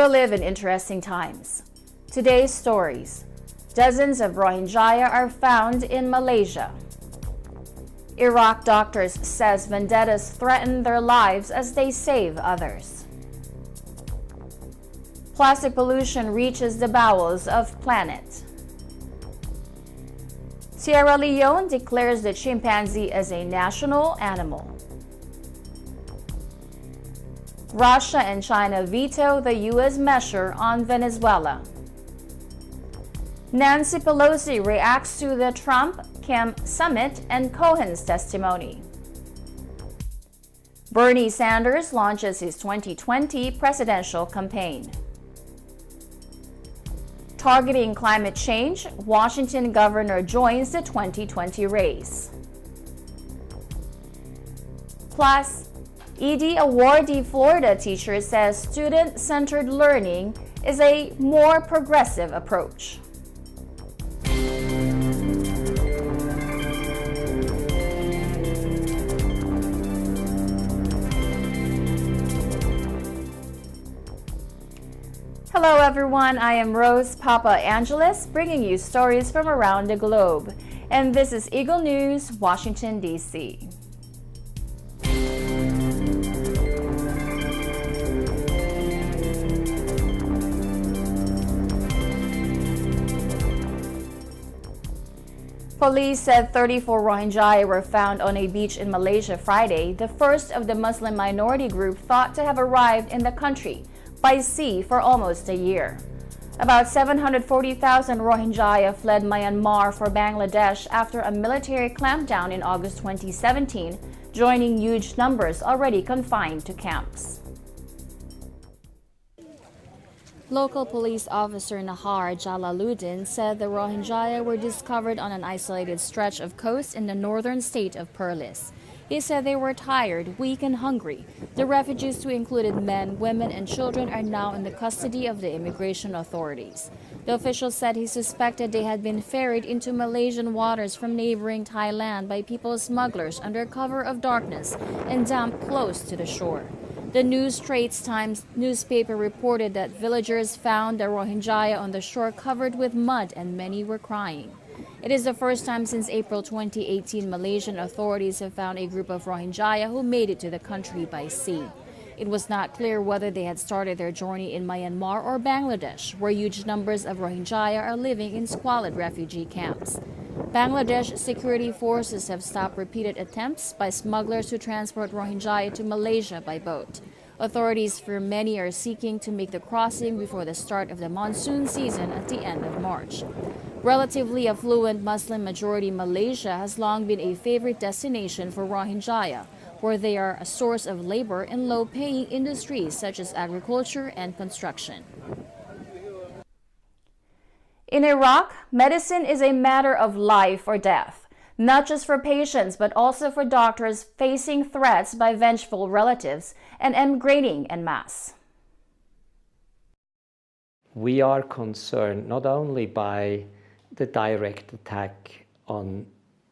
live in interesting times. Today's stories. Dozens of Rohingya are found in Malaysia. Iraq doctors says vendettas threaten their lives as they save others. Plastic pollution reaches the bowels of planet. Sierra Leone declares the chimpanzee as a national animal. Russia and China veto the US measure on Venezuela. Nancy Pelosi reacts to the Trump-Kim summit and Cohen's testimony. Bernie Sanders launches his 2020 presidential campaign. Targeting climate change, Washington governor joins the 2020 race. Plus, ED awardee Florida teacher says student-centered learning is a more progressive approach. Hello everyone, I am Rose Papa Angeles, bringing you stories from around the globe. And this is Eagle News, Washington, D.C. Police said 34 Rohingya were found on a beach in Malaysia Friday, the first of the Muslim minority group thought to have arrived in the country by sea for almost a year. About 740,000 Rohingya fled Myanmar for Bangladesh after a military clampdown in August 2017, joining huge numbers already confined to camps. Local police officer Nahar Jalaluddin said the Rohingya were discovered on an isolated stretch of coast in the northern state of Perlis. He said they were tired, weak, and hungry. The refugees, who included men, women, and children, are now in the custody of the immigration authorities. The official said he suspected they had been ferried into Malaysian waters from neighboring Thailand by people smugglers under cover of darkness and dumped close to the shore. The New Straits Times newspaper reported that villagers found the Rohingya on the shore covered with mud and many were crying. It is the first time since April 2018 Malaysian authorities have found a group of Rohingya who made it to the country by sea. It was not clear whether they had started their journey in Myanmar or Bangladesh, where huge numbers of Rohingya are living in squalid refugee camps. Bangladesh security forces have stopped repeated attempts by smugglers to transport Rohingya to Malaysia by boat. Authorities fear many are seeking to make the crossing before the start of the monsoon season at the end of March. Relatively affluent Muslim-majority Malaysia has long been a favorite destination for Rohingya, where they are a source of labor in low-paying industries such as agriculture and construction. In Iraq, medicine is a matter of life or death, not just for patients but also for doctors facing threats by vengeful relatives and emigrating en masse. We are concerned not only by the direct attack on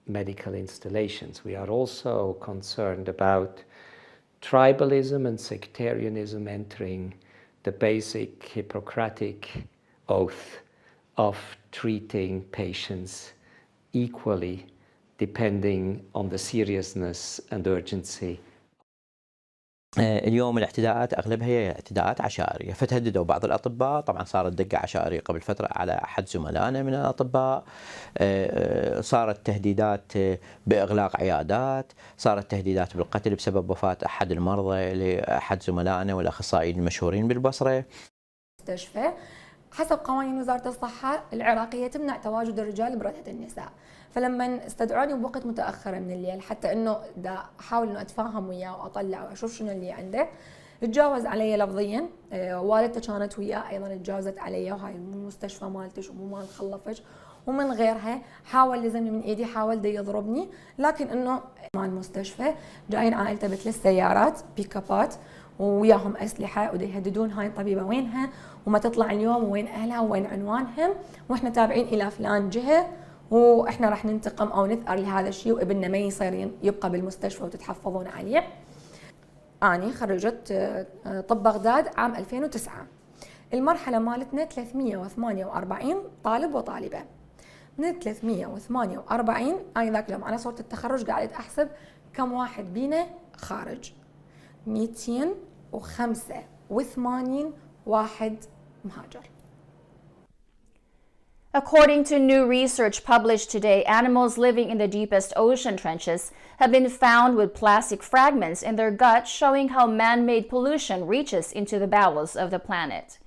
medical installations, we are also concerned about tribalism and sectarianism entering the basic Hippocratic oath of treating patients equally depending on the seriousness and urgency. اليوم الاعتداءات اغلبها هي اعتداءات عشائريه، فتهددوا بعض الاطباء، طبعا صارت دقه عشائريه قبل فتره على احد زملائنا من الاطباء، صارت تهديدات باغلاق عيادات، صارت تهديدات بالقتل بسبب وفاه احد المرضى لاحد زملائنا والاخصائيين المشهورين بالبصره. مستشفى حسب قوانين وزاره الصحه العراقيه تمنع تواجد الرجال برتة النساء، فلما استدعوني بوقت متاخر من الليل حتى انه دا احاول انه اتفاهم وياه واطلع واشوف شنو اللي عنده، تجاوز علي لفظيا، والدته كانت وياه ايضا تجاوزت علي، وهاي مو المستشفى مالتش ومو مال خلفش ومن غيرها، حاول لزمني من ايدي، حاول دا يضربني، لكن انه مال المستشفى جايين عائلته بثلاث سيارات بيك ابات وياهم اسلحه ودا يهددون هاي الطبيبه وينها وما تطلع اليوم وين اهلها وين عنوانهم واحنا تابعين الى فلان جهه واحنا راح ننتقم او نثأر لهذا الشيء وابننا ما يصير يبقى بالمستشفى وتتحفظون عليه. اني خرجت طب بغداد عام 2009. المرحلة مالتنا 348 طالب وطالبة. من 348 أنا ذاك اليوم على صورة التخرج قاعدة أحسب كم واحد بينا خارج. 285 واحد مهاجر. According to new research published today, animals living in the deepest ocean trenches have been found with plastic fragments in their gut, showing how man-made pollution reaches into the bowels of the planet.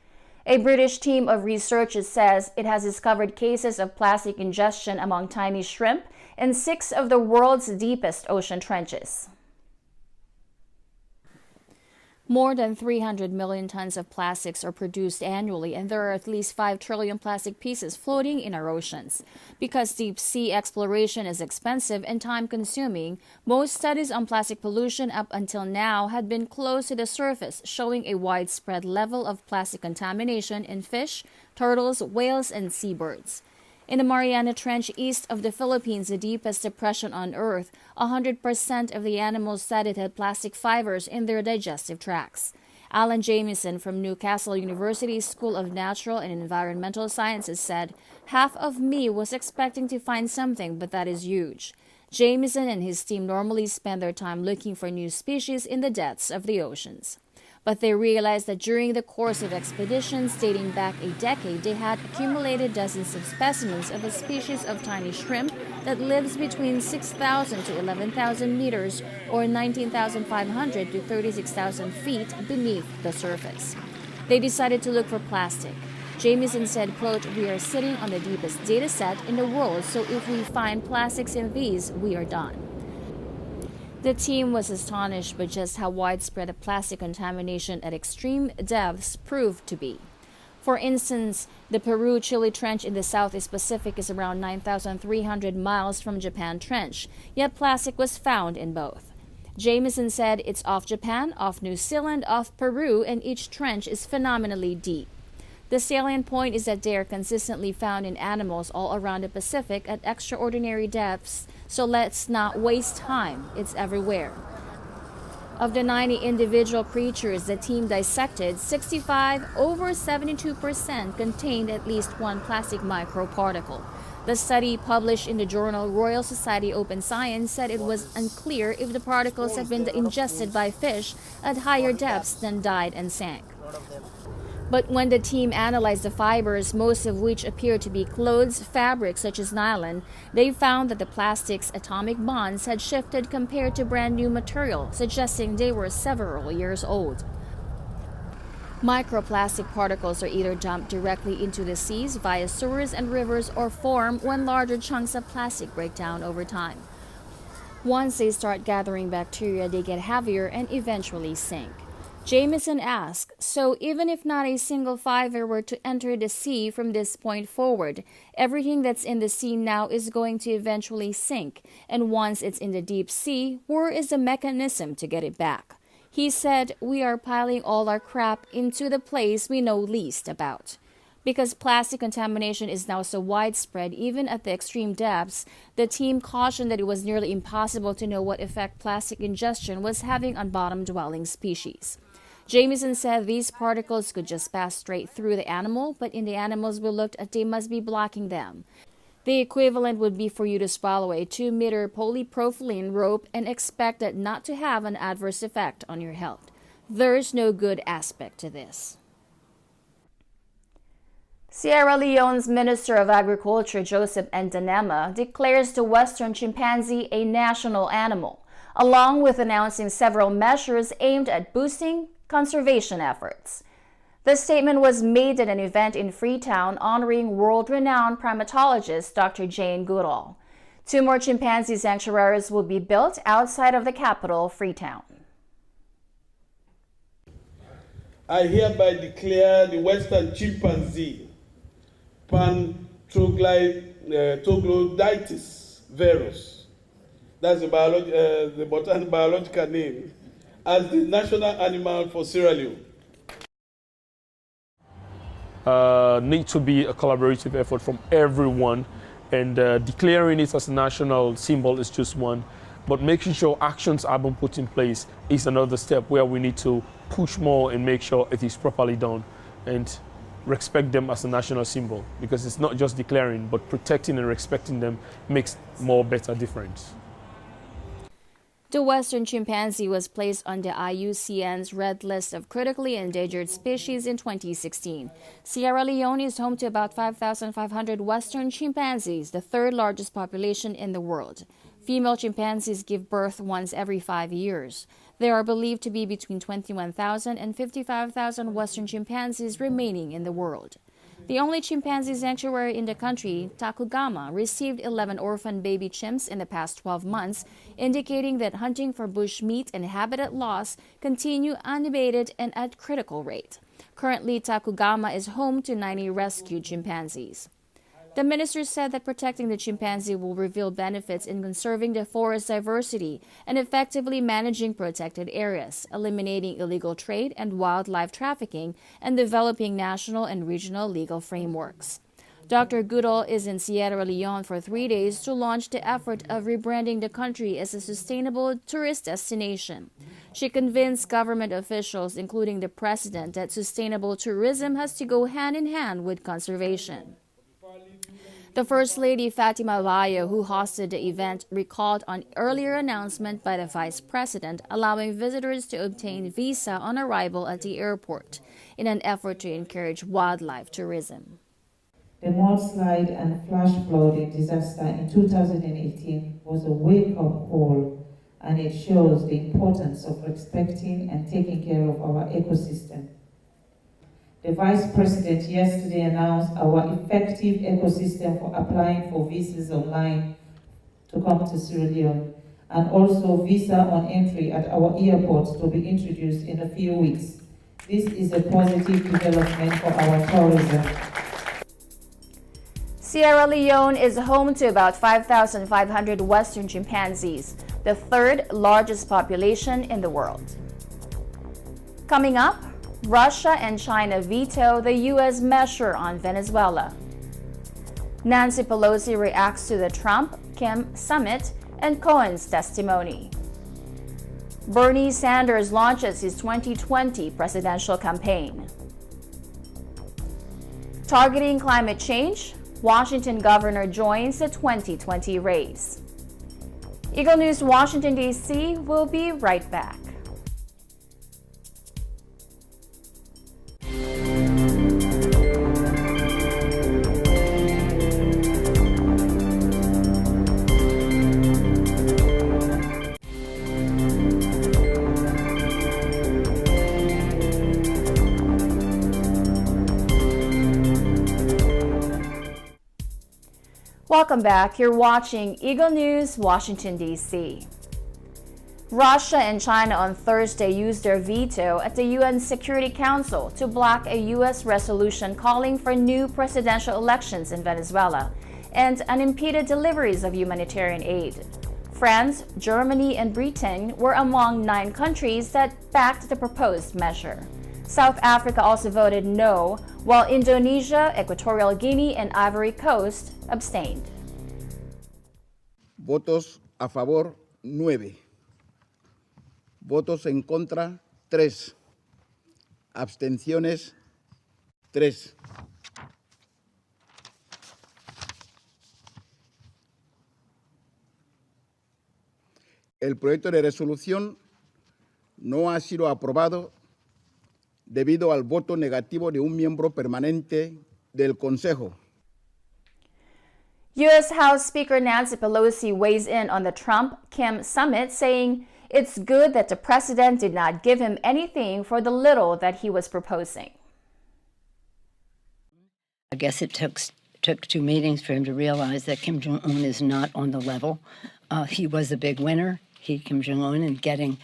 A British team of researchers says it has discovered cases of plastic ingestion among tiny shrimp in 6 of the world's deepest ocean trenches. More than 300 million tons of plastics are produced annually, and there are at least 5 trillion plastic pieces floating in our oceans. Because deep sea exploration is expensive and time-consuming, most studies on plastic pollution up until now had been close to the surface, showing a widespread level of plastic contamination in fish, turtles, whales, and seabirds. In the Mariana Trench east of the Philippines, the deepest depression on Earth, 100% of the animals studied had plastic fibers in their digestive tracts. Alan Jamieson from Newcastle University School of Natural and Environmental Sciences said, "Half of me was expecting to find something, but that is huge." Jamieson and his team normally spend their time looking for new species in the depths of the oceans. But they realized that during the course of expeditions dating back a decade, they had accumulated dozens of specimens of a species of tiny shrimp that lives between 6,000 to 11,000 meters or 19,500 to 36,000 feet beneath the surface. They decided to look for plastic. Jamieson said, quote, "We are sitting on the deepest data set in the world, so if we find plastics in these, we are done." The team was astonished by just how widespread the plastic contamination at extreme depths proved to be. For instance, the Peru-Chile Trench in the Southeast Pacific is around 9,300 miles from Japan Trench, yet plastic was found in both. Jamieson said it's off Japan, off New Zealand, off Peru, and each trench is phenomenally deep. The salient point is that they are consistently found in animals all around the Pacific at extraordinary depths, so let's not waste time. It's everywhere. Of the 90 individual creatures the team dissected, 65, over 72%, contained at least one plastic microparticle. The study, published in the journal Royal Society Open Science, said it was unclear if the particles had been ingested by fish at higher depths than died and sank. But when the team analyzed the fibers, most of which appeared to be clothes fabrics such as nylon, they found that the plastic's atomic bonds had shifted compared to brand new material, suggesting they were several years old. Microplastic particles are either dumped directly into the seas via sewers and rivers or form when larger chunks of plastic break down over time. Once they start gathering bacteria, they get heavier and eventually sink. Jamieson asked, so even if not a single fiber were to enter the sea from this point forward, everything that's in the sea now is going to eventually sink, and once it's in the deep sea, where is the mechanism to get it back? He said, "We are piling all our crap into the place we know least about." Because plastic contamination is now so widespread, even at the extreme depths, the team cautioned that it was nearly impossible to know what effect plastic ingestion was having on bottom-dwelling species. Jamieson said these particles could just pass straight through the animal, but in the animals we looked at, they must be blocking them. The equivalent would be for you to swallow a 2-meter polypropylene rope and expect that not to have an adverse effect on your health. There's no good aspect to this. Sierra Leone's Minister of Agriculture, Joseph Ndanema, declares the Western Chimpanzee a national animal, along with announcing several measures aimed at boosting conservation efforts. The statement was made at an event in Freetown honoring world-renowned primatologist Dr. Jane Goodall. 2 more chimpanzee sanctuaries will be built outside of the capital, Freetown. I hereby declare the Western Chimpanzee troglodytes virus, that's the biological name, as the national animal for Sierra Leone. Need to be a collaborative effort from everyone, and declaring it as a national symbol is just one, but making sure actions are being put in place is another step where we need to push more and make sure it is properly done. And respect them as a national symbol, because it's not just declaring, but protecting and respecting them makes more better difference. The Western Chimpanzee was placed on the IUCN's Red List of Critically Endangered Species in 2016. Sierra Leone is home to about 5,500 Western chimpanzees, the third largest population in the world. Female chimpanzees give birth once every 5 years. There are believed to be between 21,000 and 55,000 Western chimpanzees remaining in the world. The only chimpanzee sanctuary in the country, Tacugama, received 11 orphan baby chimps in the past 12 months, indicating that hunting for bush meat and habitat loss continue unabated and at critical rate. Currently, Tacugama is home to 90 rescued chimpanzees. The minister said that protecting the chimpanzee will reveal benefits in conserving the forest diversity and effectively managing protected areas, eliminating illegal trade and wildlife trafficking, and developing national and regional legal frameworks. Dr. Goodall is in Sierra Leone for 3 days to launch the effort of rebranding the country as a sustainable tourist destination. She convinced government officials, including the president, that sustainable tourism has to go hand in hand with conservation. The First Lady Fatima Bayo, who hosted the event, recalled an earlier announcement by the Vice President allowing visitors to obtain visa on arrival at the airport in an effort to encourage wildlife tourism. The mudslide and flash flooding disaster in 2018 was a wake-up call, and it shows the importance of respecting and taking care of our ecosystem. The Vice President yesterday announced our effective ecosystem for applying for visas online to come to Sierra Leone, and also visa on entry at our airports to be introduced in a few weeks. This is a positive development for our tourism. Sierra Leone is home to about 5,500 Western chimpanzees, the third largest population in the world. Coming up, Russia and China veto the US measure on Venezuela. Nancy Pelosi reacts to the Trump-Kim summit and Cohen's testimony. Bernie Sanders launches his 2020 presidential campaign. Targeting climate change, Washington governor joins the 2020 race. Eagle News, Washington, D.C. will be right back. Welcome back. You're watching Eagle News, Washington, D.C. Russia and China on Thursday used their veto at the UN Security Council to block a U.S. resolution calling for new presidential elections in Venezuela and unimpeded deliveries of humanitarian aid. France, Germany, and Britain were among 9 countries that backed the proposed measure. South Africa also voted no, while Indonesia, Equatorial Guinea, and Ivory Coast abstained. Votos a favor, 9. Votos en contra, 3. Abstenciones, 3. El proyecto de resolución no ha sido aprobado debido al voto negativo de un miembro permanente del Consejo. U.S. House Speaker Nancy Pelosi weighs in on the Trump-Kim summit, saying it's good that the president did not give him anything for the little that he was proposing. I guess it took 2 meetings for him to realize that Kim Jong-un is not on the level. He was a big winner, Kim Jong-un, in getting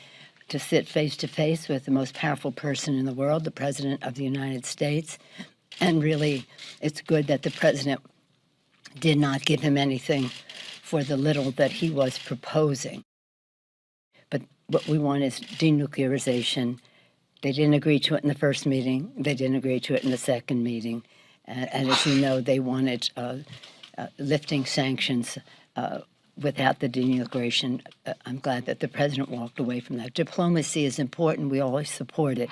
to sit face-to-face with the most powerful person in the world, the President of the United States. And really, it's good that the President did not give him anything for the little that he was proposing. But what we want is denuclearization. They didn't agree to it in the first meeting. They didn't agree to it in the second meeting. And as you know, they wanted lifting sanctions without the denuclearization. I'm glad that the president walked away from that. Diplomacy is important. We always support it.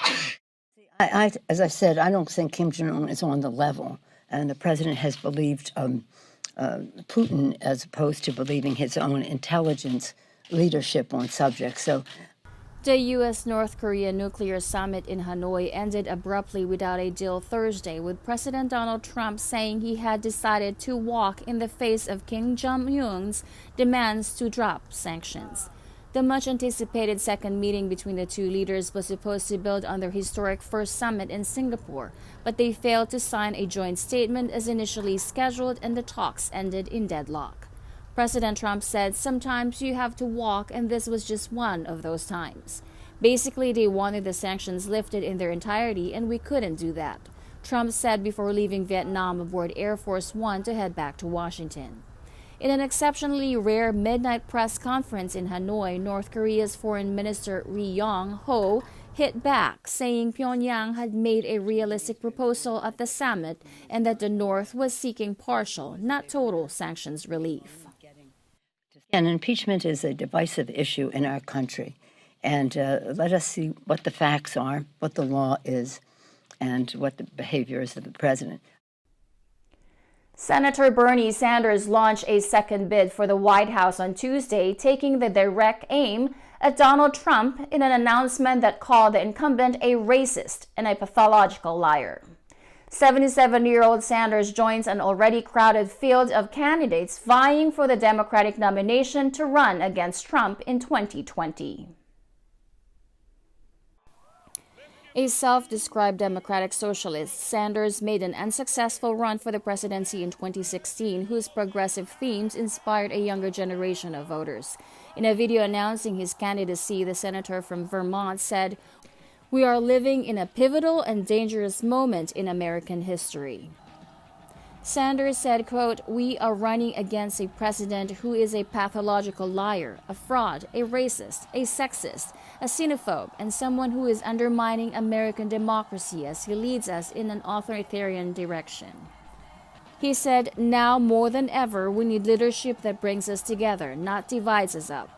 As I said, I don't think Kim Jong-un is on the level, and the president has believed Putin as opposed to believing his own intelligence leadership on subjects. So, the U.S.-North Korea nuclear summit in Hanoi ended abruptly without a deal Thursday, with President Donald Trump saying he had decided to walk in the face of Kim Jong-un's demands to drop sanctions. The much-anticipated second meeting between the two leaders was supposed to build on their historic first summit in Singapore, but they failed to sign a joint statement as initially scheduled, and the talks ended in deadlock. President Trump said, "Sometimes you have to walk, and this was just one of those times." Basically, they wanted the sanctions lifted in their entirety, and we couldn't do that, Trump said before leaving Vietnam aboard Air Force One to head back to Washington. In an exceptionally rare midnight press conference in Hanoi, North Korea's Foreign Minister Ri Yong Ho hit back, saying Pyongyang had made a realistic proposal at the summit and that the North was seeking partial, not total, sanctions relief. And impeachment is a divisive issue in our country. And let us see what the facts are, what the law is, and what the behavior is of the president. Senator Bernie Sanders launched a second bid for the White House on Tuesday, taking the direct aim at Donald Trump in an announcement that called the incumbent a racist and a pathological liar. 77-year-old Sanders joins an already crowded field of candidates vying for the Democratic nomination to run against Trump in 2020. A self-described democratic socialist, Sanders made an unsuccessful run for the presidency in 2016, whose progressive themes inspired a younger generation of voters. In a video announcing his candidacy, the senator from Vermont said, "We are living in a pivotal and dangerous moment in American history." Sanders said, quote, "We are running against a president who is a pathological liar, a fraud, a racist, a sexist, a xenophobe, and someone who is undermining American democracy as he leads us in an authoritarian direction." He said, "Now more than ever, we need leadership that brings us together, not divides us up."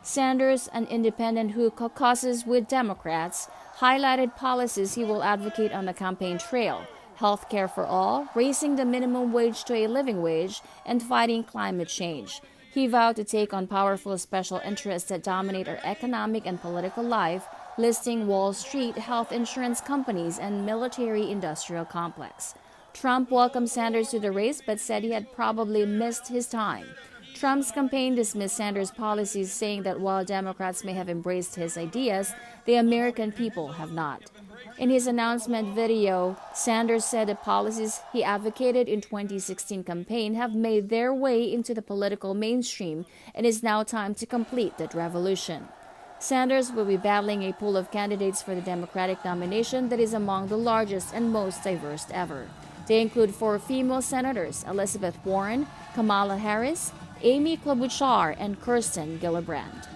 Sanders, an independent who caucuses with Democrats, highlighted policies he will advocate on the campaign trail: health care for all, raising the minimum wage to a living wage, and fighting climate change. He vowed to take on powerful special interests that dominate our economic and political life, listing Wall Street, health insurance companies, and military-industrial complex. Trump welcomed Sanders to the race but said he had probably missed his time. Trump's campaign dismissed Sanders' policies, saying that while Democrats may have embraced his ideas, the American people have not. In his announcement video, Sanders said the policies he advocated in 2016 campaign have made their way into the political mainstream, and it's now time to complete that revolution. Sanders will be battling a pool of candidates for the Democratic nomination that is among the largest and most diverse ever. They include 4 female senators: Elizabeth Warren, Kamala Harris, Amy Klobuchar, and Kirsten Gillibrand.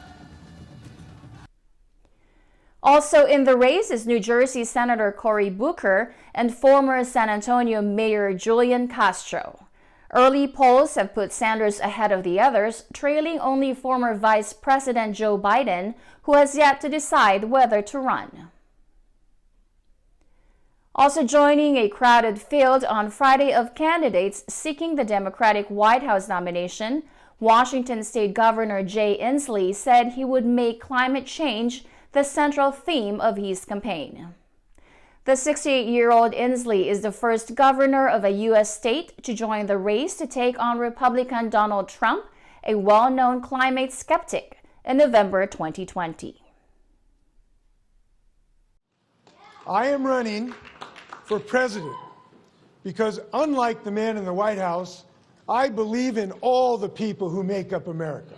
Also in the race is New Jersey Senator Cory Booker and former San Antonio Mayor Julian Castro. Early polls have put Sanders ahead of the others, trailing only former Vice President Joe Biden, who has yet to decide whether to run. Also joining a crowded field on Friday of candidates seeking the Democratic White House nomination, Washington State Governor Jay Inslee said he would make climate change the central theme of his campaign. The 68-year-old Inslee is the first governor of a U.S. state to join the race to take on Republican Donald Trump, a well-known climate skeptic, in November 2020. I am running for president because, unlike the man in the White House, I believe in all the people who make up America.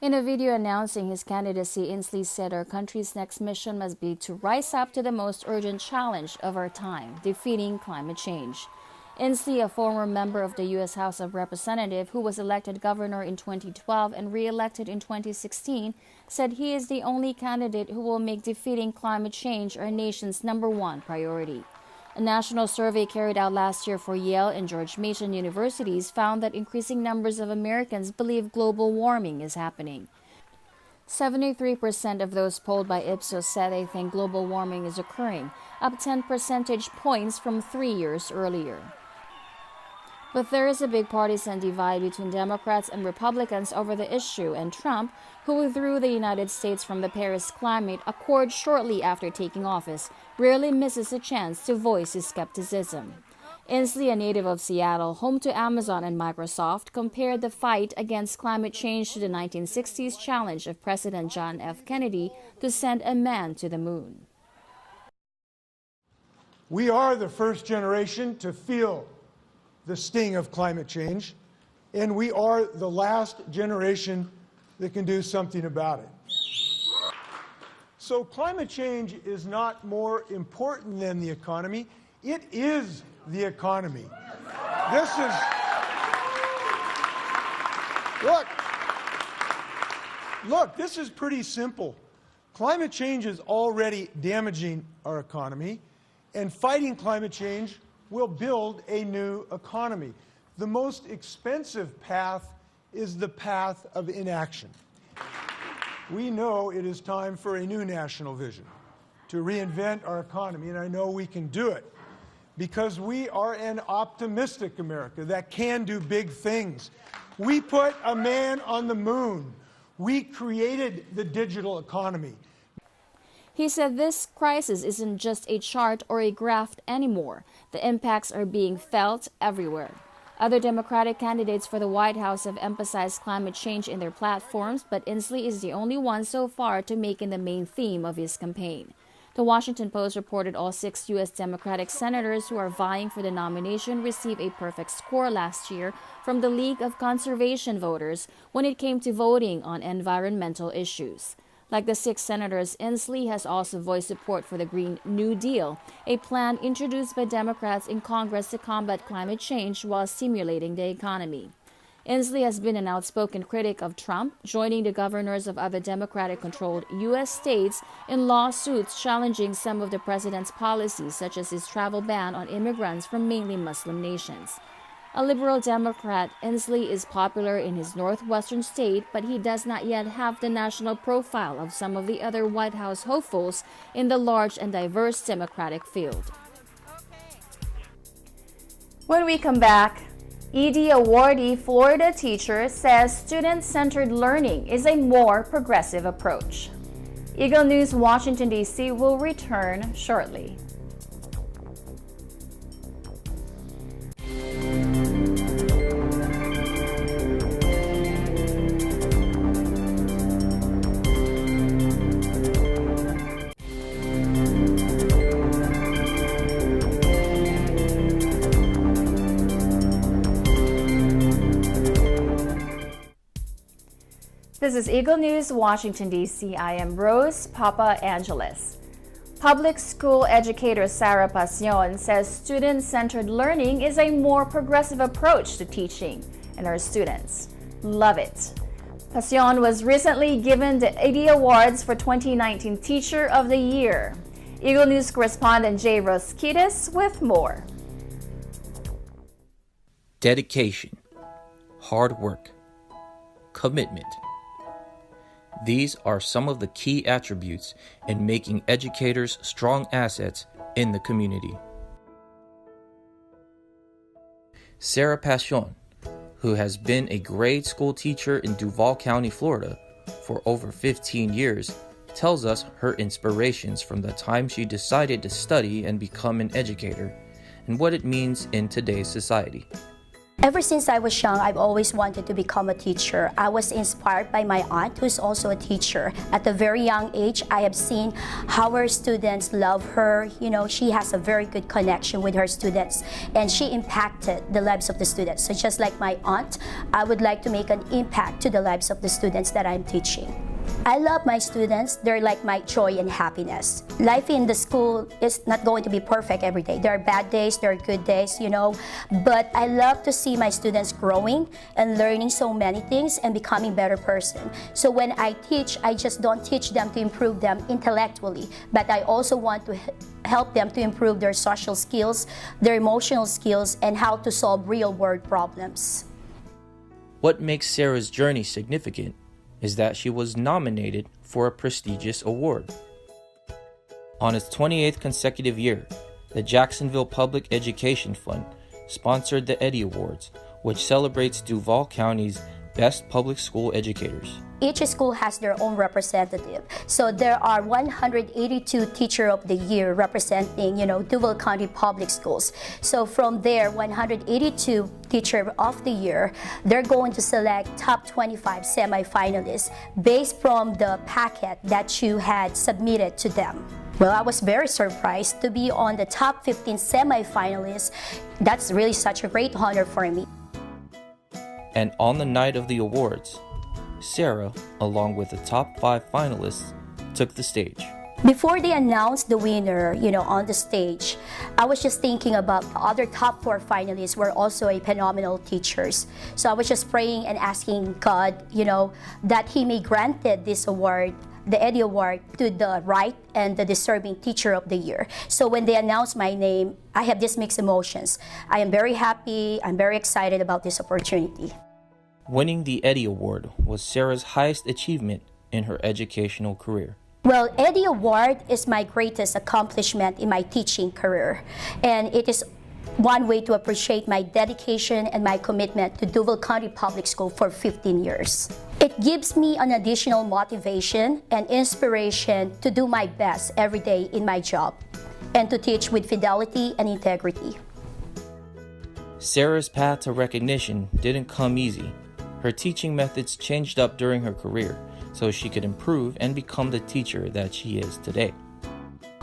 In a video announcing his candidacy, Inslee said our country's next mission must be to rise up to the most urgent challenge of our time, defeating climate change. Inslee, a former member of the U.S. House of Representatives who was elected governor in 2012 and re-elected in 2016, said he is the only candidate who will make defeating climate change our nation's #1 priority. A national survey carried out last year for Yale and George Mason universities found that increasing numbers of Americans believe global warming is happening. 73% of those polled by Ipsos said they think global warming is occurring, up 10 percentage points from 3 years earlier. But there is a big partisan divide between Democrats and Republicans over the issue, and Trump, who withdrew the United States from the Paris Climate Accord shortly after taking office, rarely misses a chance to voice his skepticism. Inslee, a native of Seattle, home to Amazon and Microsoft, compared the fight against climate change to the 1960s challenge of President John F. Kennedy to send a man to the moon. We are the first generation to feel the sting of climate change, and we are the last generation that can do something about it. So climate change is not more important than the economy. It is the economy. This is, look, this is pretty simple. Climate change is already damaging our economy, and fighting climate change will build a new economy. The most expensive path is the path of inaction. We know it is time for a new national vision to reinvent our economy, and I know we can do it because we are an optimistic America that can do big things. We put a man on the moon. We created the digital economy. He said this crisis isn't just a chart or a graph anymore. The impacts are being felt everywhere. Other Democratic candidates for the White House have emphasized climate change in their platforms, but Inslee is the only one so far to make it the main theme of his campaign. The Washington Post reported all 6 U.S. Democratic senators who are vying for the nomination received a perfect score last year from the League of Conservation Voters when it came to voting on environmental issues. Like the 6 senators, Inslee has also voiced support for the Green New Deal, a plan introduced by Democrats in Congress to combat climate change while stimulating the economy. Inslee has been an outspoken critic of Trump, joining the governors of other Democratic-controlled U.S. states in lawsuits challenging some of the president's policies, such as his travel ban on immigrants from mainly Muslim nations. A liberal Democrat, Inslee is popular in his northwestern state, but he does not yet have the national profile of some of the other White House hopefuls in the large and diverse Democratic field. When we come back, ED awardee Florida teacher says student-centered learning is a more progressive approach. Eagle News Washington, D.C. will return shortly. This is Eagle News, Washington, D.C. I am Rose Papa Angeles. Public school educator Sarah Pasion says student-centered learning is a more progressive approach to teaching, and her students love it. Pasion was recently given the ED Awards for 2019 Teacher of the Year. Eagle News correspondent Jay Roskitis with more. Dedication, hard work, commitment. These are some of the key attributes in making educators strong assets in the community. Sarah Pasion, who has been a grade school teacher in Duval County, Florida, for over 15 years, tells us her inspirations from the time she decided to study and become an educator, and what it means in today's society. Ever since I was young, I've always wanted to become a teacher. I was inspired by my aunt, who's also a teacher. At a very young age, I have seen how her students love her. You know, she has a very good connection with her students, and she impacted the lives of the students. So just like my aunt, I would like to make an impact to the lives of the students that I'm teaching. I love my students. They're like my joy and happiness. Life in the school is not going to be perfect every day. There are bad days, there are good days, you know, but I love to see my students growing and learning so many things and becoming a better person. So when I teach, I just don't teach them to improve them intellectually, but I also want to help them to improve their social skills, their emotional skills, and how to solve real-world problems. What makes Sarah's journey significant is that she was nominated for a prestigious award. On its 28th consecutive year, the Jacksonville Public Education Fund sponsored the Eddie Awards, which celebrates Duval County's best public school educators. Each school has their own representative. So there are 182 Teacher of the Year representing, Duval County Public Schools. So from there, 182 Teacher of the Year, they're going to select top 25 semifinalists based from the packet that you had submitted to them. Well, I was very surprised to be on the top 15 semifinalists. That's really such a great honor for me. And on the night of the awards, Sarah, along with the top 5 finalists, took the stage. Before they announced the winner, on the stage, I was just thinking about the other top 4 finalists were also phenomenal teachers. So I was just praying and asking God, that He may granted this award, the Eddie Award, to the right and the deserving Teacher of the Year. So when they announced my name, I have these mixed emotions. I am very happy, I'm very excited about this opportunity. Winning the Eddie Award was Sarah's highest achievement in her educational career. Well, Eddie Award is my greatest accomplishment in my teaching career, and it is one way to appreciate my dedication and my commitment to Duval County Public School for 15 years. It gives me an additional motivation and inspiration to do my best every day in my job and to teach with fidelity and integrity. Sarah's path to recognition didn't come easy. Her teaching methods changed up during her career so she could improve and become the teacher that she is today.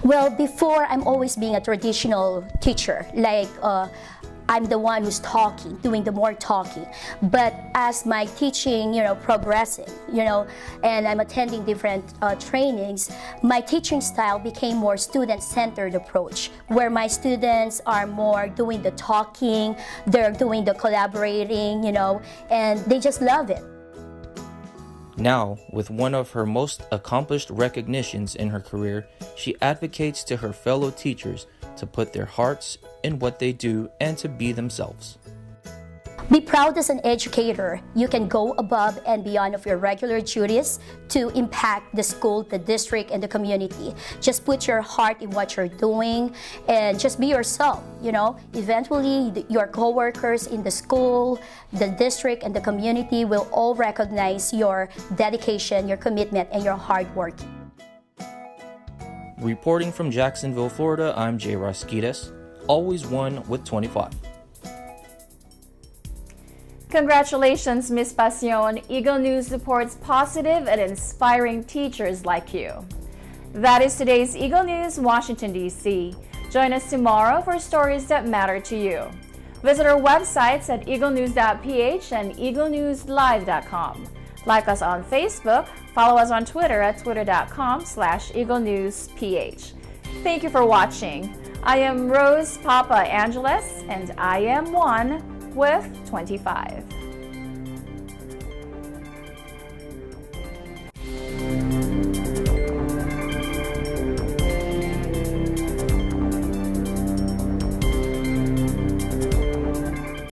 Well, before, I'm always being a traditional teacher, like I'm the one who's talking, doing the more talking. But as my teaching, progressing, and I'm attending different trainings, my teaching style became more student-centered approach, where my students are more doing the talking, they're doing the collaborating, and they just love it. Now, with one of her most accomplished recognitions in her career, she advocates to her fellow teachers to put their hearts in what they do and to be themselves. Be proud as an educator. You can go above and beyond of your regular duties to impact the school, the district, and the community. Just put your heart in what you're doing and just be yourself, Eventually, your coworkers in the school, the district, and the community will all recognize your dedication, your commitment, and your hard work. Reporting from Jacksonville, Florida, I'm Jay Rasquitas, always one with 25. Congratulations, Ms. Pasión. Eagle News supports positive and inspiring teachers like you. That is today's Eagle News, Washington, D.C. Join us tomorrow for stories that matter to you. Visit our websites at Eaglenews.PH and EagleNewsLive.com. Like us on Facebook, follow us on Twitter at twitter.com/EagleNewsPH. Thank you for watching. I am Rose Papa Angeles, and I am one with 25.